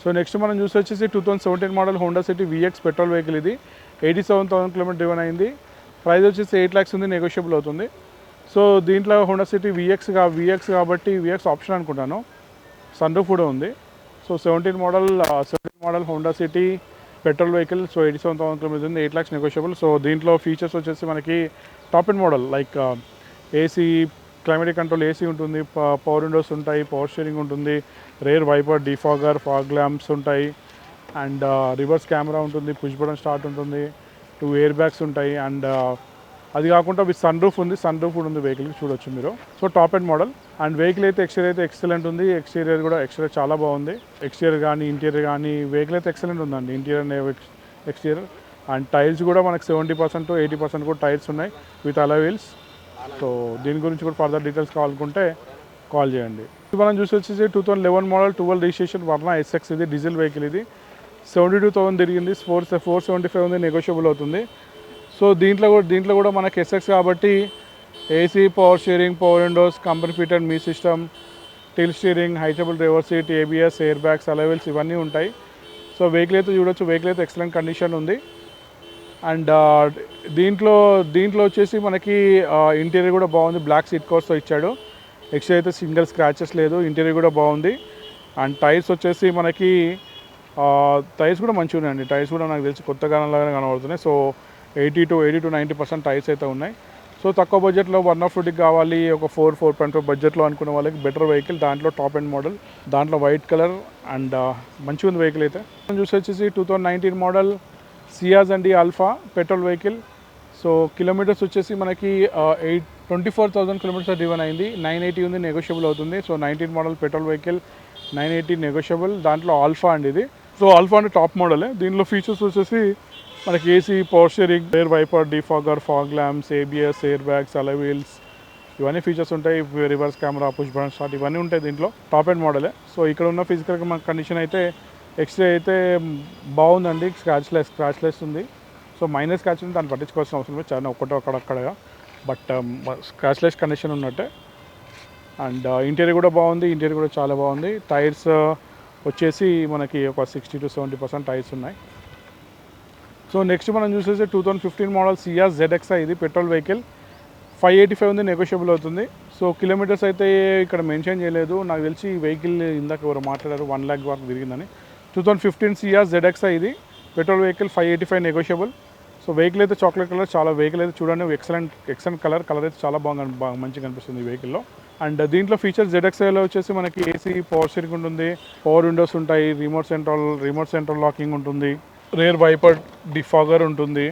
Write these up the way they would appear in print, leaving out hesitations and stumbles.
So next మనం చూసి వచ్చేసి 2017 model Honda City vx petrol vehicle. ఇది 87,000 కిలోమీటర్ డ్రివెన్ అయింది. ప్రైస్ వచ్చేసి 8 lakhs ఉంది, నెగోషియబుల్ అవుతుంది. సో దీంట్లో హోండా సిటీ విఎక్స్ కాబట్టి విఎక్స్ ఆప్షన్ అనుకుంటాను. సన్ రూఫ్ కూడా ఉంది. So 17 model Honda City petrol vehicle. So 87,000 kilometres ఉంది, 8 lakhs నెగోషియబుల్. సో దీంట్లో ఫీచర్స్ వచ్చేసి మనకి top end model like AC, climatic control AC ఉంటుంది, పవర్ విండోస్ ఉంటాయి, పవర్ స్టీరింగ్ ఉంటుంది, rear wiper, defogger, fog lamps ఉంటాయి, అండ్ రివర్స్ కెమెరా ఉంటుంది, push button start ఉంటుంది, 2 ఎయిర్ బ్యాగ్స్ ఉంటాయి, అండ్ అది కాకుండా విత్ సన్ రూఫ్ కూడా ఉంది వెహికల్కి, చూడొచ్చు మీరు. So top end model. And vehicle అయితే ఎక్సలెంట్ ఉంది. ఎక్స్టీరియర్ చాలా బాగుంది. ఎక్స్టీరియర్ కానీ ఇంటీరియర్ కానీ వెహికల్ అయితే ఎక్సలెంట్ ఉందండి, ఇంటీరియర్ ఎక్స్టీరియర్. అండ్ టైర్స్ కూడా మనకు 70% to 80% కూడా టైర్స్ ఉన్నాయి విత్ అలా వీల్స్. సో దీని గురించి కూడా ఫర్దర్ డీటెయిల్స్ కావాలనుకుంటే కాల్ చేయండి. ఇది మనం చూసి వచ్చేసి 2011 మోడల్ 12 రిజిస్ట్రేషన్ వర్నా ఎస్ఎక్స్. ఇది డీజిల్ వెహికల్. ఇది 72,000 తిరిగింది, 475 ఉంది, నెగోషియబుల్ అవుతుంది. సో దీంట్లో కూడా మనకి ఎస్ఎక్స్ కాబట్టి AC, power steering, power windows, company fitted మీ system, tilt steering, heightable driver seat, ABS, air bags, alloy wheels ఇవన్నీ ఉంటాయి. సో వెహికల్ అయితే చూడొచ్చు, వెహికల్ అయితే ఎక్సలెంట్ కండిషన్ ఉంది. అండ్ దీంట్లో వచ్చేసి మనకి ఇంటీరియర్ కూడా బాగుంది, బ్లాక్ సీట్ కవర్స్తో ఇచ్చాడు. ఎక్స్ట్రా అయితే సింగిల్ స్క్రాచెస్ లేదు, ఇంటీరియర్ కూడా బాగుంది. అండ్ టైర్స్ వచ్చేసి మనకి టైర్స్ కూడా మంచిగా ఉన్నాయండి. టైర్స్ కూడా నాకు తెలిసి కొత్తగా కనబడుతున్నాయి. సో 80 to 90% టైర్స్ అయితే ఉన్నాయి. సో తక్కువ బడ్జెట్లో 150 కావాలి, ఒక 4.5 బడ్జెట్లో అనుకున్న వాళ్ళకి బెటర్ వెహికల్. దాంట్లో టాప్ అండ్ మోడల్, దాంట్లో వైట్ కలర్ అండ్ మంచిగా ఉంది వెహికల్ అయితే. చూసి వచ్చేసి 2019 మోడల్ సియాజ్ అండి alpha petrol vehicle. So kilometres వచ్చేసి మనకి 24,000 కిలోమీటర్స్ డ్రివెన్ అయింది, 980 ఉంది, నెగోషియబుల్ అవుతుంది. So 19 model petrol vehicle, 980 negotiable. దాంట్లో ఆల్ఫా అండి ఇది. సో ఆల్ఫా అంటే టాప్ మోడలే. దీనిలో ఫీచర్స్ వచ్చేసి మనకి AC, power steering, rear wiper, defogger, fog lamps, ABS, air bags, alloy wheels ఇవన్నీ ఫీచర్స్ ఉంటాయి. Reverse camera, push button start ఇవన్నీ ఉంటాయి దీంట్లో. టాప్ అండ్ మోడలే. సో ఇక్కడ ఉన్న ఫిజికల్ కండిషన్ అయితే ఎక్స్రే అయితే బాగుందండి, స్క్రాచ్లెస్ ఉంది. సో మైనర్ స్క్రాచ్ ఉంది, దాన్ని పట్టించుకోవాల్సిన అవసరం లేదు, చాలా అక్కడక్కడగా. బట్ స్క్రాచ్లెస్ కండిషన్ ఉన్నట్టే. అండ్ ఇంటీరియర్ కూడా బాగుంది, ఇంటీరియర్ కూడా చాలా బాగుంది. టైర్స్ వచ్చేసి మనకి ఒక 60 to 70% టైర్స్ ఉన్నాయి. సో నెక్స్ట్ మనం చూసేసి 2015 మోడల్ సియాజ్ ZXi. ఇది పెట్రోల్ వెహికల్, 585 ఉంది, నెగోషియబుల్ అవుతుంది. సో కిలోమీటర్స్ అయితే ఇక్కడ మెన్షన్ చేయలేదు, నాకు తెలిసి ఈ వెహికల్ ఇందాక ఎవరు మాట్లాడారు 1 lakh వరకు తిరిగిందని. 2015 సియాజ్ ZXi. ఇది petrol vehicle, 585 negotiable. So vehicle అయితే చాక్లెట్ కలర్, చాలా వెహికల్ అయితే చూడండి ఎక్సలెంట్ కలర్ అయితే చాలా బాగా మంచిగా కనిపిస్తుంది ఈ వెహికల్లో. అండ్ దీంట్లో ఫీచర్స్ ZXiలో వచ్చేసి మనకి ఏసీ, పవర్ స్టీరింగ్ ఉంటుంది, పవర్ విండోస్ ఉంటాయి, రిమోట్ సెంట్రల్ లాకింగ్ ఉంటుంది, రేర్ వైపర్, డిఫాగర్ ఉంటుంది.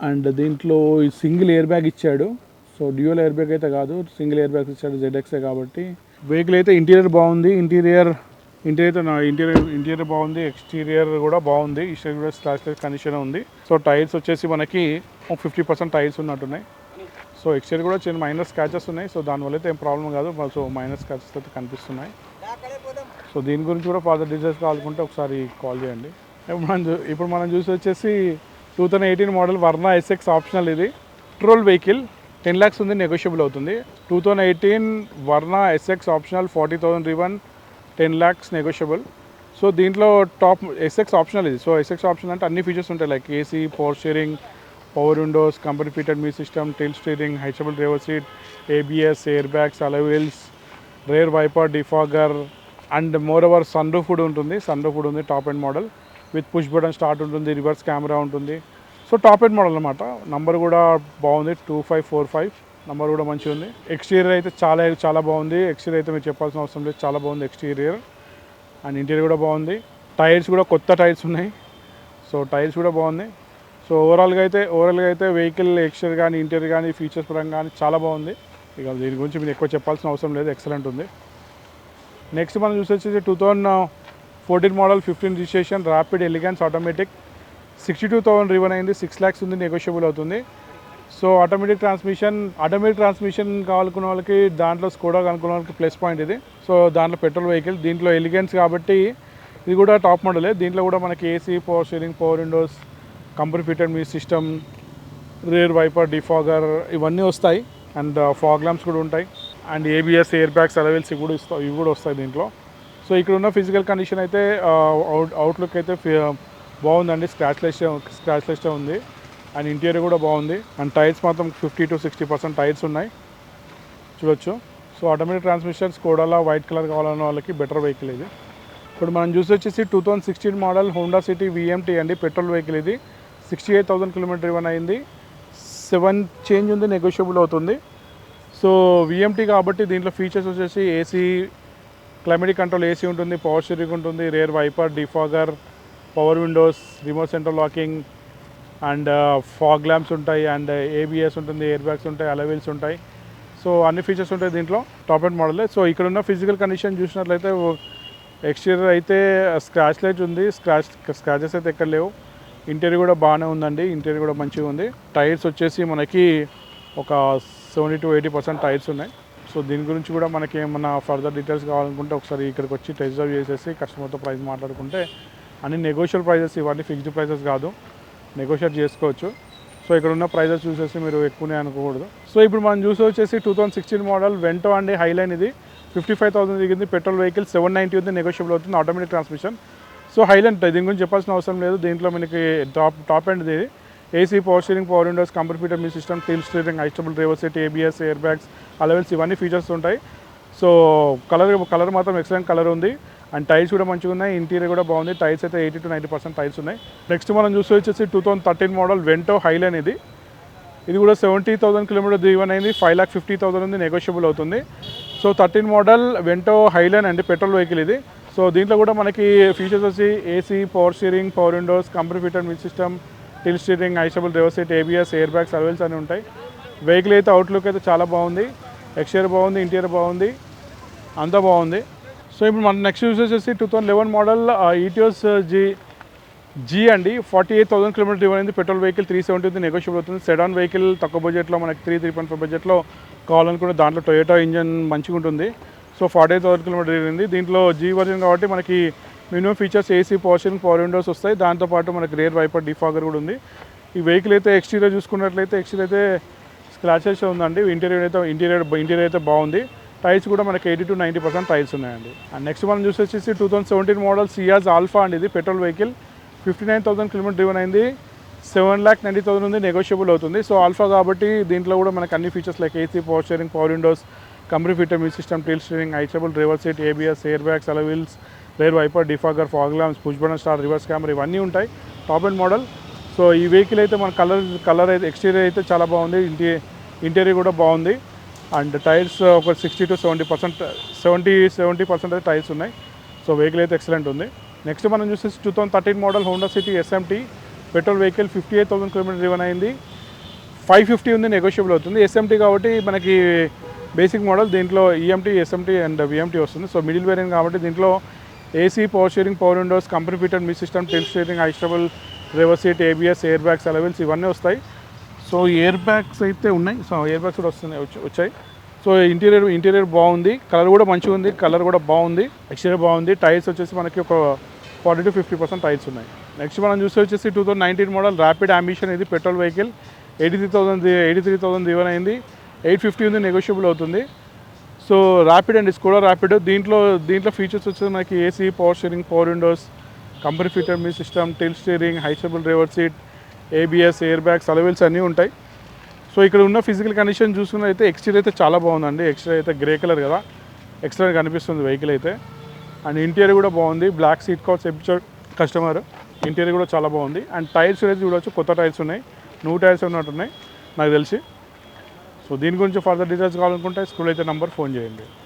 అండ్ దీంట్లో సింగిల్ ఎయిర్ బ్యాగ్ ఇచ్చాడు. సో డ్యూయల్ ఎయిర్ బ్యాగ్ అయితే కాదు, సింగిల్ ఎయిర్ బ్యాగ్ ఇచ్చాడు ZXi కాబట్టి. వెహికల్ అయితే ఇంటీరియర్ బాగుంది, ఇంటీరియర్ బాగుంది, ఎక్స్టీరియర్ కూడా బాగుంది. ఎక్స్టీరియర్ కూడా స్క్రాచ్లెస్ కండిషన్ ఉంది. సో టైర్స్ వచ్చేసి మనకి 50% టైర్స్ ఉన్నట్టున్నాయి. సో ఎక్స్టీరియర్ కూడా చిన్న మైనర్ స్క్రాచెస్ ఉన్నాయి. సో దానివల్ల అయితే ఏం ప్రాబ్లం కాదు. సో మైనర్ స్క్రాచెస్ అయితే కనిపిస్తున్నాయి. సో దీని గురించి కూడా ఫర్దర్ డీటెయిల్స్ కావాలనుకుంటే ఒకసారి కాల్ చేయండి. ఇప్పుడు మనం చూసి వచ్చేసి 2018 మోడల్ వర్నా ఎస్ఎక్స్ ఆప్షనల్. ఇది పెట్రోల్ వెహికల్, 10 lakhs ఉంది, నెగోషియబుల్ అవుతుంది. 2018 Verna SX optional, 40,000 driven, 10 lakhs negotiable. So దీంట్లో టాప్ ఎస్ఎక్స్ ఆప్షనల్ ఇది. సో ఎస్ఎక్స్ ఆప్షనల్ అంటే అన్ని ఫీచర్స్ ఉంటాయి, like AC, power steering, power windows, company fitted మీ system, tilt steering, heightable driver seat, ABS, air bags, alloy wheels, rear wiper, defogger and moreover sunroof కూడా ఉంది. Top end model with push button start ఉంటుంది, reverse camera ఉంటుంది. So top end model అనమాట. Number కూడా బాగుంది, 2545 number కూడా మంచిగా ఉంది. ఎక్స్టీరియర్ అయితే చాలా బాగుంది. ఎక్స్టీరియర్ అయితే మీరు చెప్పాల్సిన అవసరం లేదు, చాలా బాగుంది ఎక్స్టీరియర్. అండ్ ఇంటీరియర్ కూడా బాగుంది. టైర్స్ కూడా కొత్త టైర్స్ ఉన్నాయి. సో టైర్స్ కూడా బాగుంది. సో ఓవరాల్గా అయితే వెహికల్ ఎక్స్టీరియర్ కానీ ఇంటీరియర్ కానీ ఫీచర్స్ పరంగా కానీ చాలా బాగుంది. ఇక దీని గురించి మీరు ఎక్కువ చెప్పాల్సిన అవసరం లేదు, ఎక్సలెంట్ ఉంది. నెక్స్ట్ మనం చూసేసి 2014 model 15 registration rapid elegance automatic, 62,000 driven అయింది, 6 lakhs ఉంది, నెగోషియబుల్ అవుతుంది. సో ఆటోమేటిక్ ట్రాన్స్మిషన్ కావాలనుకున్న వాళ్ళకి, దాంట్లో స్కోడా అనుకున్న వాళ్ళకి ప్లస్ పాయింట్ ఇది. సో దాంట్లో పెట్రోల్ వెహికల్, దీంట్లో ఎలిగెన్స్ కాబట్టి ఇది కూడా టాప్ మోడలే. దీంట్లో కూడా మనకి AC, power steering, power windows, company fitted మీ సిస్టమ్, రేర్ వైపర్, డిఫాగర్ ఇవన్నీ వస్తాయి. అండ్ ఫాగ్ ల్యాంప్స్ కూడా ఉంటాయి. And ABS, air bags, alloy wheels ఇవి కూడా వస్తాయి దీంట్లో. సో ఇక్కడ ఉన్న ఫిజికల్ కండిషన్ అయితే అవుట్లుక్ అయితే బాగుందండి, స్క్రాచ్లెస్టే ఉంది. అండ్ ఇంటీరియర్ కూడా బాగుంది. అండ్ టైర్స్ మాత్రం 50 to 60% టైర్స్ ఉన్నాయి, చూడొచ్చు. సో ఆటోమేటిక్ ట్రాన్స్మిషన్ స్కోడాలా వైట్ కలర్ కావాలన్న వాళ్ళకి బెటర్ వెహికల్ ఇది. ఇప్పుడు మనం చూసి వచ్చేసి 2016 మోడల్ హోండా సిటీ VMT అండి, పెట్రోల్ వెహికల్ ఇది. 68,000 కిలోమీటర్ డ్రివెన్ అయింది. 7 చేంజ్ ఉంది, నెగోషియబుల్ అవుతుంది. సో VMT కాబట్టి దీంట్లో ఫీచర్స్ వచ్చేసి ఏసీ, క్లైమేటిక్ కంట్రోల్ ఏసీ ఉంటుంది, పవర్ స్టీరింగ్ ఉంటుంది, rear wiper, defogger, power windows, remote central locking and fog lamps ఉంటాయి, అండ్ ABS ఉంటుంది, ఎయిర్ బ్యాగ్స్ ఉంటాయి, అలవీల్స్ ఉంటాయి. సో అన్ని ఫీచర్స్ ఉంటాయి దీంట్లో, టాప్ అండ్ మోడలే. సో ఇక్కడ ఉన్న ఫిజికల్ కండిషన్ చూసినట్లయితే ఎక్స్టీరియర్ అయితే స్క్రాచ్ లైట్ ఉంది, స్క్రాచెస్ అయితే ఎక్కడ లేవు. ఇంటీరియర్ కూడా బాగానే ఉందండి, ఇంటీరియర్ కూడా మంచిగా ఉంది. టైర్స్ వచ్చేసి మనకి ఒక 70 to 80% టైర్స్ ఉన్నాయి. సో దీని గురించి కూడా మనకి ఏమన్నా ఫర్దర్ డీటెయిల్స్ కావాలనుకుంటే ఒకసారి ఇక్కడికి వచ్చి టెస్ట్ డ్రైవ్ చేసేసి కస్టమర్తో ప్రైస్ మాట్లాడుకుంటే, అన్ని నెగోషియల్ ప్రైజెస్, ఇవన్నీ ఫిక్స్డ్ ప్రైజెస్ కాదు, నెగోషియేట్ చేసుకోవచ్చు. సో ఇక్కడ ఉన్న ప్రైజెస్ చూసేసి మీరు ఎక్కువనే అనుకోకూడదు. సో ఇప్పుడు మనం చూసి వచ్చేసి 2016 మోడల్ వెంటో అండి, హైలైన్ ఇది. 55,000 దిగింది, పెట్రోల్ వెహికల్. 790 ఉంది, నెగోషియబుల్ అవుతుంది, ఆటోమేటిక్ ట్రాన్స్మిషన్. సో హైలైన్ దీని గురించి చెప్పాల్సిన అవసరం లేదు. దీంట్లో మనకి టాప్ ఎండ్ ఇది. AC, power steering, power windows, computer music system, tilt steering, adjustable driver seat, ABS, air bags, alloy wheels, ఇవన్నీ ఫీచర్స్ ఉంటాయి. సో కలర్ మాత్రం ఎక్సలెంట్ కలర్ ఉంది. అండ్ టైర్స్ కూడా మంచిగా ఉన్నాయి, ఇంటీరియర్ కూడా బాగుంది. టైర్స్ అయితే 80 to 90% టైర్స్ ఉన్నాయి. నెక్స్ట్ మనం చూసి వచ్చేసి 2013 మోడల్ వెంటో హైలైన్ ఇది. ఇది కూడా 70,000 కిలోమీటర్ డ్రివెన్ అయింది, 5,50,000 ఉంది, నెగోషియబుల్ అవుతుంది. సో 13 మోడల్ వెంటో హైలైన్ అండి, పెట్రోల్ వెహికల్ ఇది. సో దీంట్లో కూడా మనకి ఫీచర్స్ వచ్చి AC, power steering, power windows, computer music system, tilt steering, adjustable driver seat, ABS, air bags, అలవెల్స్ అన్నీ ఉంటాయి. వెహికల్ అయితే అవుట్లుక్ అయితే చాలా బాగుంది, ఎక్స్టీరియర్ బాగుంది, ఇంటీరియర్ బాగుంది, అంతా బాగుంది. సో ఇప్పుడు మన నెక్స్ట్ యూస్ వచ్చేసి 2011 మోడల్ ఈటియోస్ జీ అండి, 48,000 కిలోమీటర్ డ్రివెన్ అయింది, పెట్రోల్ వెహికల్. 370 ఉంది, నెగోషియబుల్ అవుతుంది. సెడాన్ వెహికల్, తక్కువ బడ్జెట్లో మనకి 3.5 బడ్జెట్లో కావాలనుకుంటే దాంట్లో టొయోటా ఇంజన్ మంచిగా ఉంటుంది. So 48,000 kilometre driven. దీంట్లో జీ వర్జన్ కాబట్టి మనకి minimum features AC, power steering, power windows వస్తాయి. దాంతోపాటు మనకి రేర్ వైపర్, డిఫాగర్ కూడా ఉంది. ఈ వెహికల్ అయితే ఎక్స్టీరియర్ చూసుకున్నట్లయితే ఎక్స్టీరియర్ అయితే స్క్రాచెస్ ఉందండి, ఇంటీరియర్ అయితే బాగుంది. టైర్స్ కూడా మనకి 80 to 90% టైర్స్ ఉన్నాయండి. అండ్ నెక్స్ట్ మనం చూసి వచ్చేసి 2017 మోడల్ సియాజ్ ఆల్ఫా అండి, ఇది పెట్రోల్ వెహికల్. 59,000 కిలోమీటర్ డ్రివెన్ అయింది, 7,90,000 ఉంది, నెగోషియబుల్ అవుతుంది. సో ఆల్ఫా కాబట్టి దీంట్లో కూడా మనకి అన్ని features like AC, power steering, power windows, computer music system, tilt steering, adjustable driver seat, ABS, air bags, alloy wheels, rear wiper, defogger, fog lamps, push button start, reverse camera, ఇవన్నీ ఉంటాయి. Top end model. So ఈ vehicle అయితే మన colour అయితే exterior అయితే చాలా బాగుంది, interior కూడా బాగుంది. అండ్ టైర్స్ ఒక 60 to 70% అయితే టైర్స్ ఉన్నాయి. సో వెహికల్ అయితే ఎక్సలెంట్ ఉంది. నెక్స్ట్ మనం చూసేసి 2013 model Honda City SMT petrol vehicle. 58,000 kilometre driven అయింది, 550 ఉంది, నెగోషియబుల్ అవుతుంది. SMT కాబట్టి మనకి బేసిక్ మోడల్, దీంట్లో EMT, SMT అండ్ VMT వస్తుంది. సో మిడిల్ వేరియంట్ కాబట్టి దీంట్లో AC, power steering, power windows, computer music system, tilt steering, adjustable driver seat, ABS, air bags, alloy wheels, ఇవన్నీ వస్తాయి. సో ఎయిర్ బ్యాగ్స్ అయితే ఉన్నాయి, సో ఎయిర్ బ్యాగ్స్ కూడా వచ్చాయి. సో ఇంటీరియర్ బాగుంది, కలర్ కూడా మంచిగా ఉంది, కలర్ కూడా బాగుంది, ఎక్స్టీరియర్ బాగుంది. టైర్స్ వచ్చేసి మనకి ఒక 40 to 50% టైర్స్ ఉన్నాయి. నెక్స్ట్ మనం చూసి వచ్చేసి 2019 మోడల్ ర్యాపిడ్ అంబిషన్, ఇది పెట్రోల్ వెహికల్. 83,000 డ్రివెన్ అయింది, 850 ఉంది, నెగోషియబుల్ అవుతుంది. సో ర్యాపిడ్ అండి, స్కోడా ర్యాపిడ్. దీంట్లో ఫీచర్స్ వచ్చేసి మనకి AC, power steering, power windows, computer music system, tilt steering, adjustable driver seat, ABS, air bags, అలవెల్స్ అన్నీ ఉంటాయి. సో ఇక్కడ ఉన్న ఫిజికల్ కండిషన్ చూసుకున్నైతే ఎక్స్టీరియర్ అయితే చాలా బాగుందండి. ఎక్స్టీరియర్ అయితే గ్రే కలర్ కదా, ఎక్సలెంట్ కనిపిస్తుంది వెహికల్ అయితే. అండ్ ఇంటీరియర్ కూడా బాగుంది, black seat covers episode customer. Interior కూడా చాలా బాగుంది. అండ్ టైర్స్ అయితే చూడవచ్చు, కొత్త టైర్స్ ఉన్నాయి, న్యూ టైర్స్ ఉన్నట్టున్నాయి నాకు తెలిసి. సో దీని గురించి ఫర్దర్ డీటెయిల్స్ కావాలనుకుంటే స్కూల్ అయితే నంబర్ ఫోన్ చేయండి.